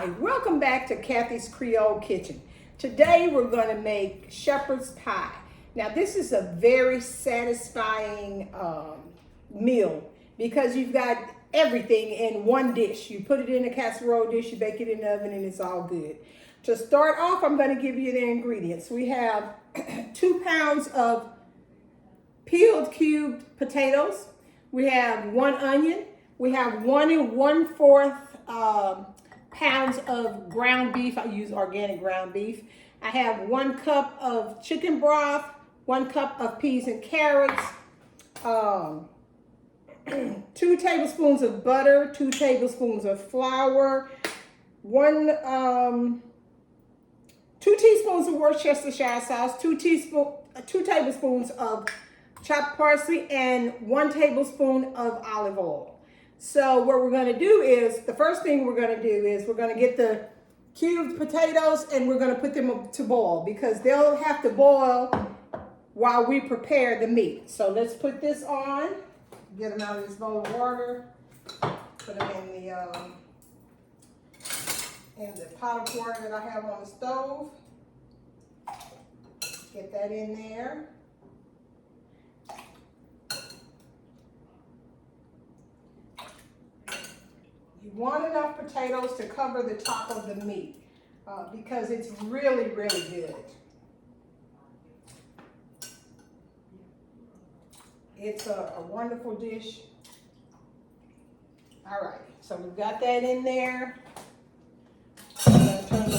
Hi, welcome back to Kathy's Creole Kitchen. Today we're going to make shepherd's pie. Now this is a very satisfying meal because you've got everything in one dish. You put it in a casserole dish, you bake it in the oven, and it's all good. To start off, I'm going to give you the ingredients. We have 2 pounds of peeled cubed potatoes. We have 1 onion. We have 1 1/4 pounds of ground beef. I use organic ground beef. I have 1 cup of chicken broth, 1 cup of peas and carrots, 2 tablespoons of butter, 2 tablespoons of flour, 2 teaspoons of Worcestershire sauce, 2 tablespoons of chopped parsley, and 1 tablespoon of olive oil. So what we're going to do is, the first thing we're going to do is we're going to get the cubed potatoes and we're going to put them to boil because they'll have to boil while we prepare the meat. So let's put this on, get them out of this bowl of water, put them in the pot of water that I have on the stove. Get that in there. You want enough potatoes to cover the top of the meat because it's really, really good. It's a wonderful dish. All right, so we've got that in there. I'm going to turn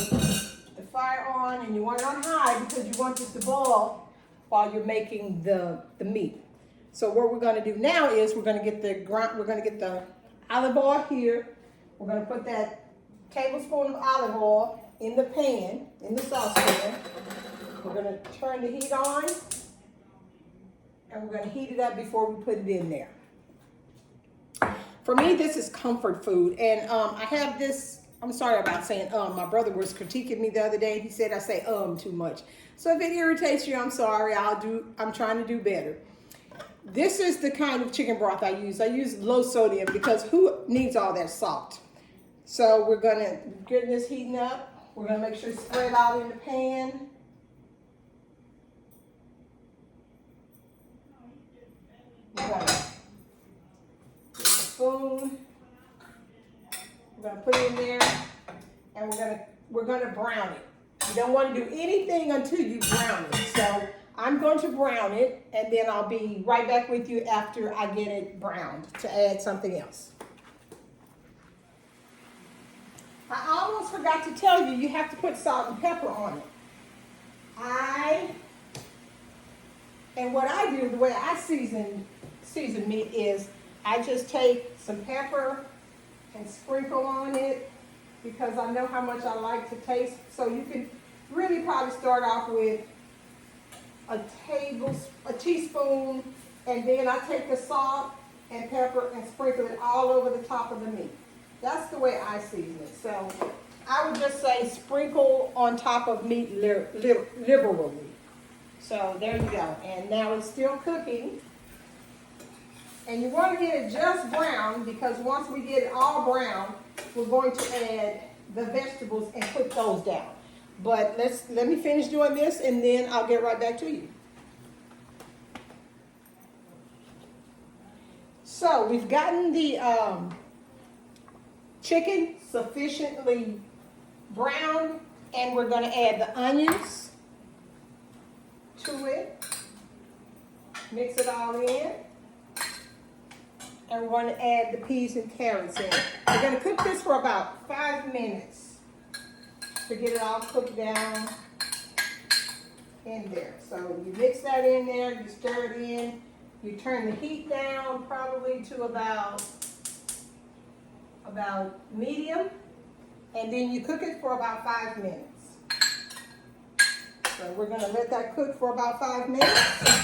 the fire on, and you want it on high because you want this to boil while you're making the meat. So what we're going to do now is we're going to get the olive oil here. We're going to put that tablespoon of olive oil in the pan, in the saucepan. We're going to turn the heat on, and we're going to heat it up before we put it in there. For me, this is comfort food, and I have this. I'm sorry about saying My brother was critiquing me the other day. He said I say too much. So if it irritates you, I'm sorry. I'm trying to do better. This is the kind of chicken broth I use. I use low sodium because who needs all that salt? So we're going to get this heating up. We're going to make sure it's spread out in the pan. We're going to get a spoon. We're going to put it in there, and we're going to brown it. You don't want to do anything until you brown it. So I'm going to brown it, and then I'll be right back with you after I get it browned to add something else. I almost forgot to tell you, you have to put salt and pepper on it. What I do, the way I season meat is I just take some pepper and sprinkle on it because I know how much I like to taste. So you can really probably start off with a teaspoon, and then I take the salt and pepper and sprinkle it all over the top of the meat. That's the way I season it. So I would just say sprinkle on top of meat liberally. So there you go. And now it's still cooking. And you want to get it just brown because once we get it all brown, we're going to add the vegetables and put those down. But let me finish doing this, and then I'll get right back to you. So we've gotten the chicken sufficiently browned, and we're going to add the onions to it. Mix it all in. And we're going to add the peas and carrots in. We're going to cook this for about 5 minutes to get it all cooked down in there. So you mix that in there, you stir it in, you turn the heat down probably to about medium, and then you cook it for about 5 minutes. So we're going to let that cook for about 5 minutes.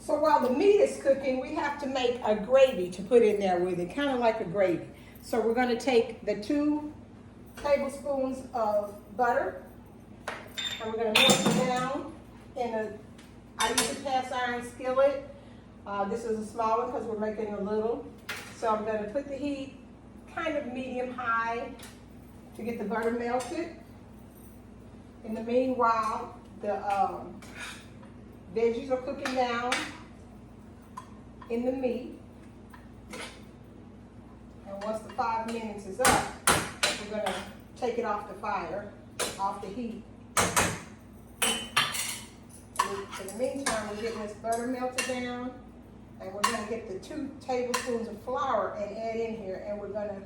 So while the meat is cooking, we have to make a gravy to put in there with it, kind of like a gravy. So we're going to take the 2 tablespoons of butter, and we're going to melt it down in I use a cast iron skillet. This is a small one because we're making a little. So I'm going to put the heat kind of medium-high to get the butter melted. In the meanwhile, the veggies are cooking down in the meat. And once the 5 minutes is up, we're going to take it off the fire, off the heat. In the meantime, we're getting this butter melted down, and we're going to get the 2 tablespoons of flour and add in here, and we're going to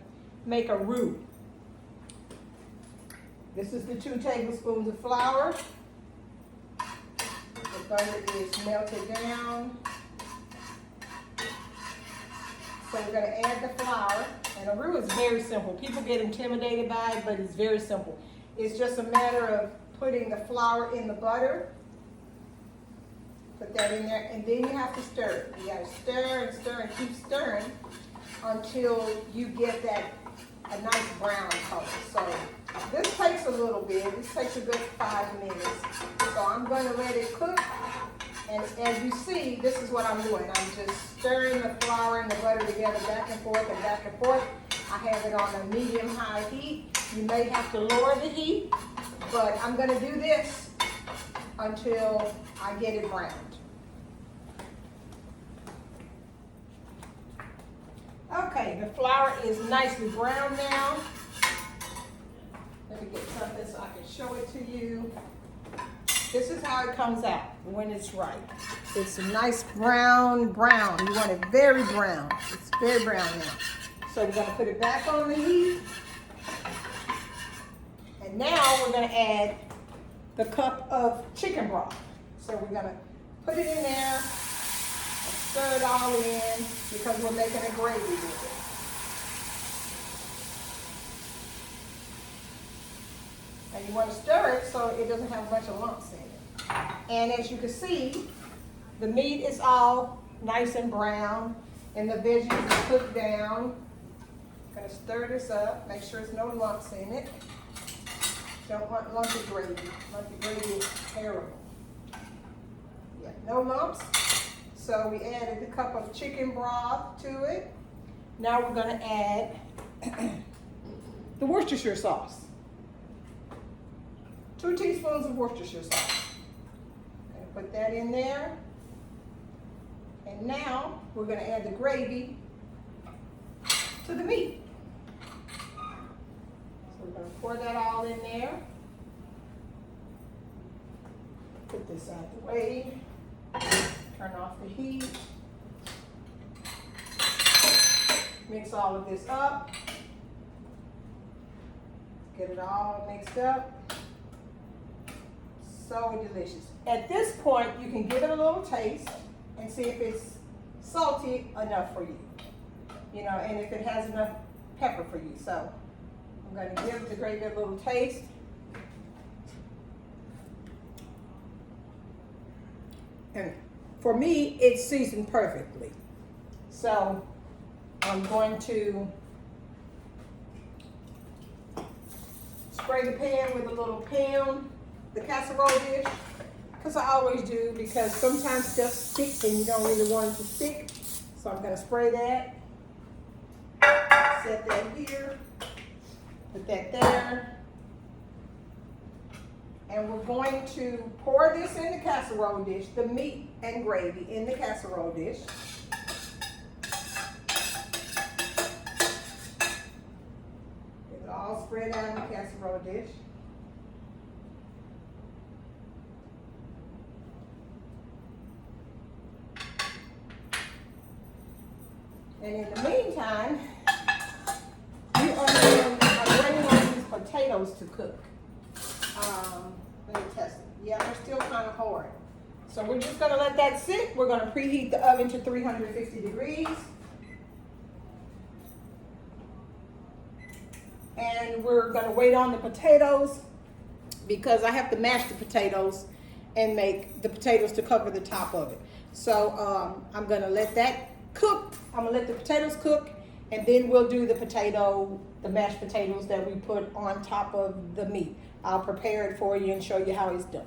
make a roux. This is the 2 tablespoons of flour. The butter is melted down. So we're going to add the flour, and a roux is very simple. People get intimidated by it, but it's very simple. It's just a matter of putting the flour in the butter. Put that in there, and then you have to stir it. You got to stir and stir and keep stirring until you get a nice brown color. So this takes a little bit. This takes a good 5 minutes. So I'm going to let it cook. And as you see, this is what I'm doing. I'm just stirring the flour and the butter together back and forth and back and forth. I have it on a medium-high heat. You may have to lower the heat, but I'm going to do this until I get it browned. Okay, the flour is nicely browned now. Let me get something so I can show it to you. This is how it comes out when it's right. It's a nice brown. You want it very brown. It's very brown now. So we're going to put it back on the heat. And now we're going to add the cup of chicken broth. So we're going to put it in there and stir it all in because we're making a gravy with it. And you want to stir it so it doesn't have a bunch of lumps in it. And as you can see, the meat is all nice and brown and the veggies are cooked down. I'm going to stir this up, make sure there's no lumps in it. Don't want lumpy gravy. Lumpy gravy is terrible. Yeah, no lumps. So we added the cup of chicken broth to it. Now we're going to add the Worcestershire sauce. 2 teaspoons of Worcestershire sauce. Going to put that in there. And now we're going to add the gravy to the meat. So we're going to pour that all in there. Put this out the way. Turn off the heat. Mix all of this up. Get it all mixed up. So delicious. At this point, you can give it a little taste and see if it's salty enough for you. You know, and if it has enough pepper for you. So I'm going to give the gravy a little taste. And for me, it's seasoned perfectly. So I'm going to spray the pan with a little Pam, the casserole dish, because I always do, because sometimes stuff sticks and you don't really want it to stick. So I'm going to spray that, set that here, put that there. And we're going to pour this in the casserole dish, the meat and gravy in the casserole dish. It's all spread out in the casserole dish. And in the meantime, we are waiting on these potatoes to cook. Let me test it. Yeah, they're still kind of hard. So we're just going to let that sit. We're going to preheat the oven to 350 degrees. And we're going to wait on the potatoes because I have to mash the potatoes and make the potatoes to cover the top of it. So I'm going to let that cook. I'm going to let the potatoes cook, and then we'll do the mashed potatoes that we put on top of the meat. I'll prepare it for you and show you how it's done.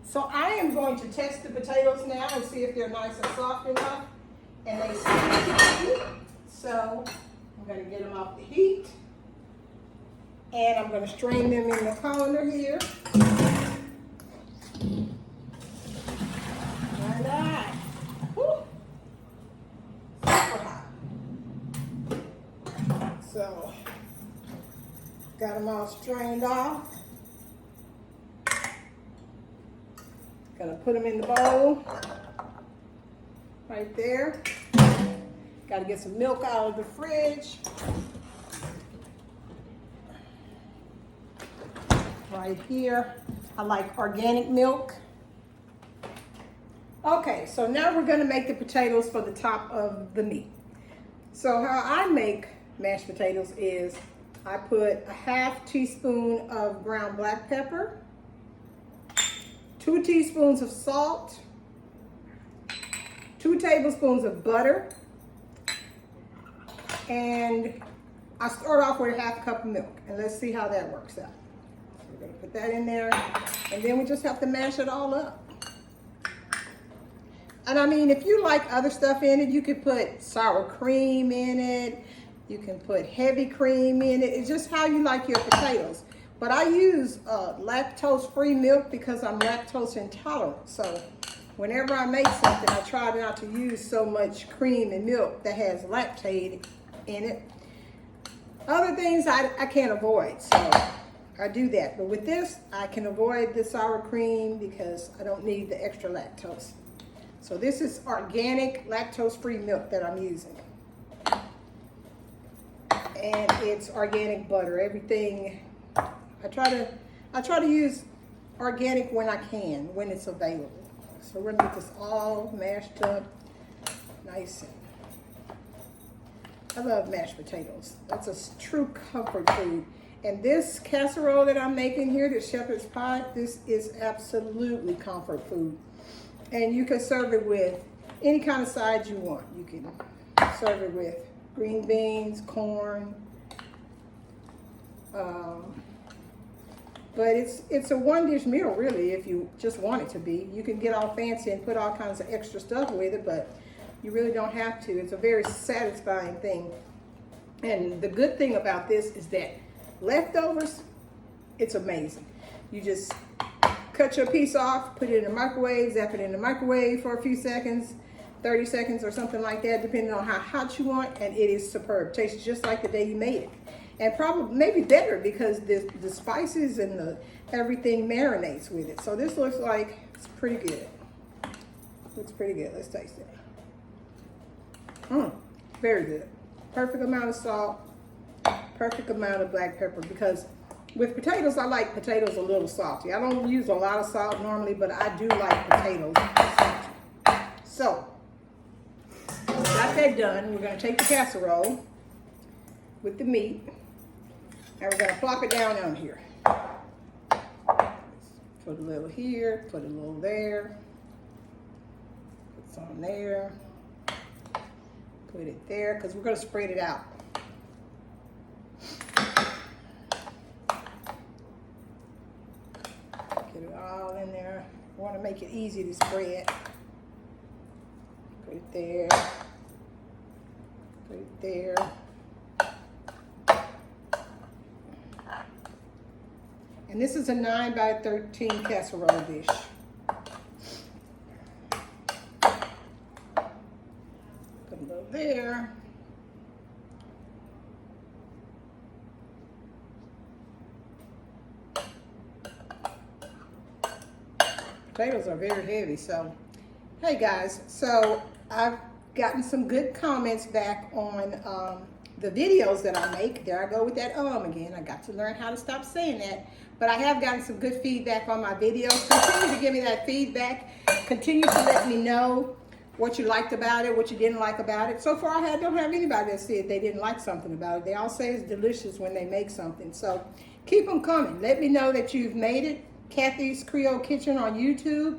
So I am going to test the potatoes now and see if they're nice and soft enough. And they seem to be. So I'm going to get them off the heat. And I'm going to strain them in the colander here. Alright. Super hot. So, got them all strained off. Gonna put them in the bowl. Right there. Got to get some milk out of the fridge. Right here. I like organic milk. Okay, so now we're going to make the potatoes for the top of the meat. So how I make mashed potatoes is I put a half teaspoon of ground black pepper, 2 teaspoons of salt, 2 tablespoons of butter, and I start off with a half cup of milk, and let's see how that works out. So we're going to put that in there, and then we just have to mash it all up. And I mean, if you like other stuff in it, you could put sour cream in it, you can put heavy cream in it. It's just how you like your potatoes. But I use lactose-free milk because I'm lactose intolerant. So whenever I make something, I try not to use so much cream and milk that has lactate in it. Other things I can't avoid, so I do that. But with this, I can avoid the sour cream because I don't need the extra lactose. So this is organic lactose-free milk that I'm using. And it's organic butter. Everything, I try to use organic when I can, when it's available. So we're gonna get this all mashed up nice. I love mashed potatoes. That's a true comfort food. And this casserole that I'm making here, the shepherd's pie, this is absolutely comfort food. And you can serve it with any kind of sides you want. You can serve it with green beans, corn. But it's a one-dish meal, really, if you just want it to be. You can get all fancy and put all kinds of extra stuff with it, but you really don't have to. It's a very satisfying thing. And the good thing about this is that leftovers, it's amazing. You just cut your piece off, put it in the microwave, zap it in the microwave for a few seconds, 30 seconds or something like that, depending on how hot you want, and it is superb. Tastes just like the day you made it. And probably maybe better because the spices and the everything marinates with it. So this looks like it's pretty good. Looks pretty good. Let's taste it. Very good. Perfect amount of salt, perfect amount of black pepper, because with potatoes, I like potatoes a little salty. I don't use a lot of salt normally, but I do like potatoes salty. So, got that done. We're going to take the casserole with the meat, and we're going to plop it down on here. Put a little here, put a little there, put some there, put it there, because we're going to spread it out. Get it all in there. I want to make it easy to spread. Put it there. Put it there. And this is a 9 by 13 casserole dish. Put a little there. Potatoes are very heavy, so hey guys, so I've gotten some good comments back on the videos that I make. There I go with that again. I got to learn how to stop saying that. But I have gotten some good feedback on my videos. Continue to give me that feedback. Continue to let me know what you liked about it, what you didn't like about it. So far, I don't have anybody that said they didn't like something about it. They all say it's delicious when they make something. So keep them coming. Let me know that you've made it. Kathy's Creole Kitchen on YouTube.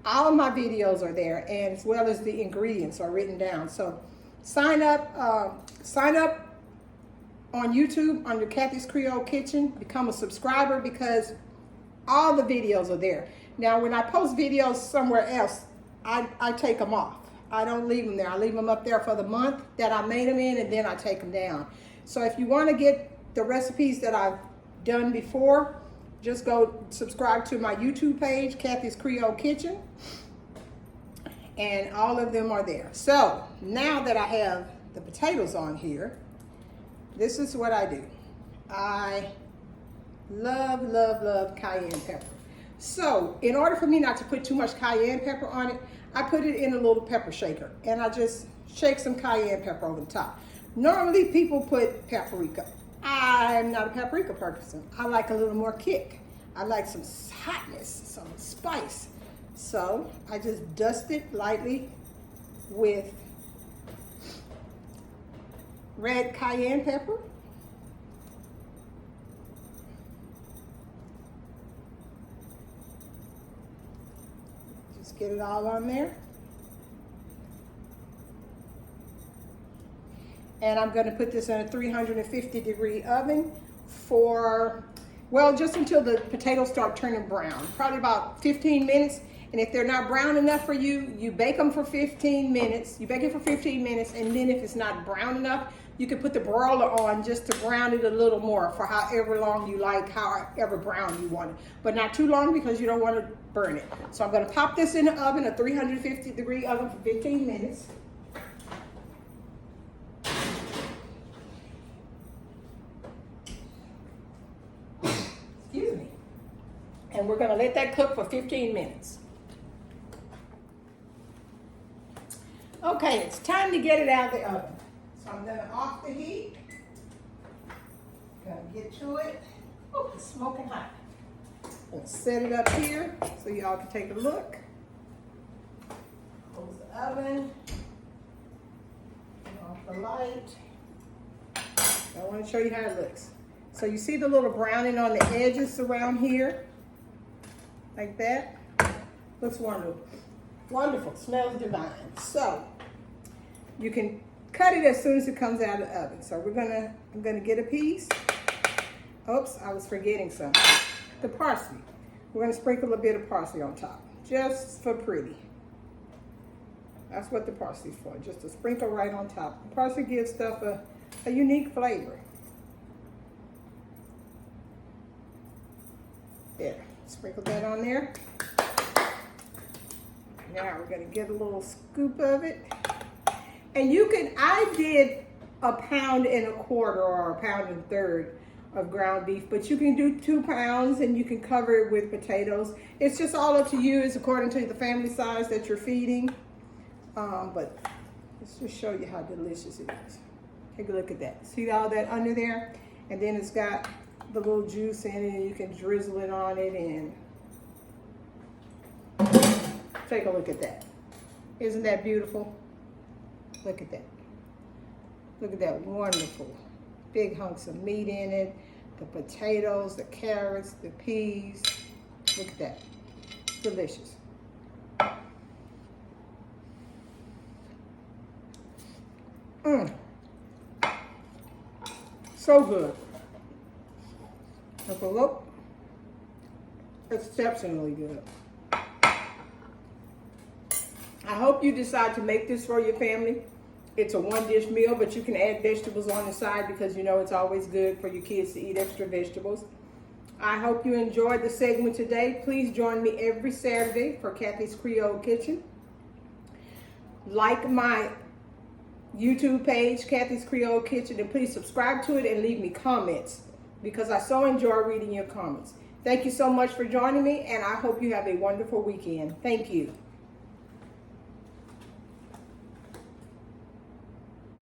All of my videos are there, and as well as the ingredients are written down. So sign up on YouTube under Kathy's Creole Kitchen. Become a subscriber because all the videos are there. Now, when I post videos somewhere else, I take them off. I don't leave them there. I leave them up there for the month that I made them in, and then I take them down. So if you want to get the recipes that I've done before, just go subscribe to my YouTube page, Kathy's Creole Kitchen, and all of them are there. So now that I have the potatoes on here, this is what I do. I love, love, love cayenne pepper. So in order for me not to put too much cayenne pepper on it, I put it in a little pepper shaker, and I just shake some cayenne pepper over the top. Normally people put paprika. I'm not a paprika person. I like a little more kick. I like some hotness, some spice. So I just dust it lightly with red cayenne pepper. Just get it all on there. And I'm going to put this in a 350-degree oven for, well, just until the potatoes start turning brown. Probably about 15 minutes. And if they're not brown enough for you, you bake them for 15 minutes. You bake it for 15 minutes, and then if it's not brown enough, you can put the broiler on just to brown it a little more for however long you like, however brown you want it. But not too long because you don't want to burn it. So I'm going to pop this in the oven, a 350-degree oven for 15 minutes. Excuse me. And we're going to let that cook for 15 minutes. Okay, it's time to get it out of the oven. So I'm gonna off the heat. Gonna get to it. Oh, it's smoking hot. Gonna set it up here so y'all can take a look. Close the oven. Turn off the light. I want to show you how it looks. So you see the little browning on the edges around here? Like that? Looks wonderful. Wonderful, smells divine. So you can cut it as soon as it comes out of the oven. So I'm gonna get a piece. Oops, I was forgetting something. The parsley. We're gonna sprinkle a bit of parsley on top, just for pretty. That's what the parsley's for, just a sprinkle right on top. The parsley gives stuff a unique flavor. There, sprinkle that on there. Now we're gonna get a little scoop of it. And I did 1.25 pounds or 1.33 pounds of ground beef, but you can do 2 pounds and you can cover it with potatoes. It's just all up to you. It's according to the family size that you're feeding. But let's just show you how delicious it is. Take a look at that. See all that under there? And then it's got the little juice in it, and you can drizzle it on it and take a look at that. Isn't that beautiful? Look at that. Look at that wonderful big hunks of meat in it. The potatoes, the carrots, the peas. Look at that. Delicious. So good. Take a look. Exceptionally good. I hope you decide to make this for your family. It's a 1-dish meal, but you can add vegetables on the side because you know it's always good for your kids to eat extra vegetables. I hope you enjoyed the segment today. Please join me every Saturday for Kathy's Creole Kitchen. Like my YouTube page, Kathy's Creole Kitchen, and please subscribe to it and leave me comments because I so enjoy reading your comments. Thank you so much for joining me, and I hope you have a wonderful weekend. Thank you.